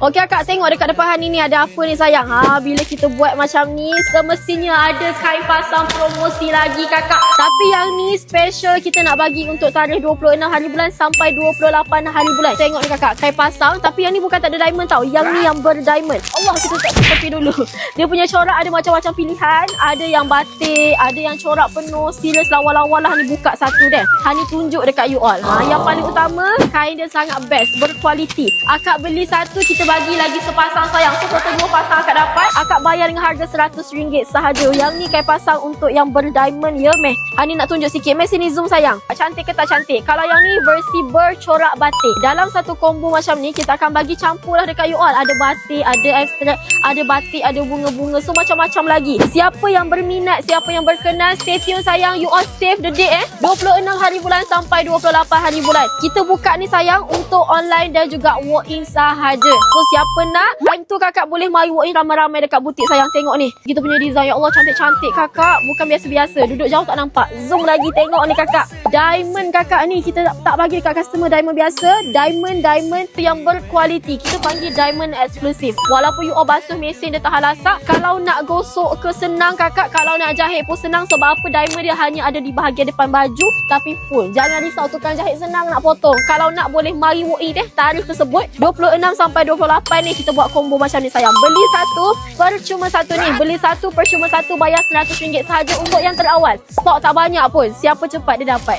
Okey akak, tengok dekat depan Hani ni ada apa ni sayang. Bila kita buat macam ni, semestinya ada kain pasang promosi lagi kakak. Tapi yang ni special, kita nak bagi untuk tarikh 26 hari bulan sampai 28 hari bulan. Tengok ni kakak, kain pasang. Tapi yang ni bukan tak ada diamond tau. Yang ni yang berdiamond. Allah, kita tak tepi dulu. Dia punya corak ada macam-macam pilihan. Ada yang batik, ada yang corak penuh. Serius lawa-lawa lah. Hani buka satu deh. Hani tunjuk dekat you all. Yang paling utama, kain dia sangat best, berkualiti. Akak beli satu, kita bagi lagi sepasang sayang. So total 2 pasang akak dapat. Akak bayar dengan harga RM100 sahaja. Yang ni kain pasang untuk yang berdiamond ya meh. Hani nak tunjuk sikit. Meh sini zoom sayang. Cantik ke tak cantik? Kalau yang ni versi bercorak batik. Dalam satu combo macam ni, kita akan bagi campur lah dekat you all. Ada batik, ada ekstrak, ada batik, ada bunga-bunga. So macam-macam lagi. Siapa yang berminat, siapa yang berkenan, stay tune sayang. You all save the date 26 hari bulan sampai 28 hari bulan. Kita buka ni sayang untuk online dan juga walk-in sahaja. So siapa nak, time tu kakak boleh mari walk-in ramai-ramai dekat butik sayang. Tengok ni, kita punya design. Ya Allah, cantik-cantik kakak. Bukan biasa-biasa. Duduk jauh tak nampak. Zoom lagi, tengok ni kakak. Diamond kakak ni, kita tak bagi dekat customer diamond biasa. Diamond tu yang berkualiti. Kita panggil diamond eksklusif. Walaupun you all basuh mesin dia tahan lasak, kalau nak gosok ke senang kakak. Kalau nak jahit pun senang. Sebab apa, diamond dia hanya ada di bahagian depan baju, tapi full. Jangan risau, tukang jahit senang nak potong. Kalau nak boleh mari walk-in tarikh tersebut 26 sampai 28 ni kita buat combo macam ni sayang. Beli satu percuma satu ni. Beli satu percuma satu, bayar RM100 sahaja untuk yang terawal. Stok tak banyak pun. Siapa cepat dia dapat.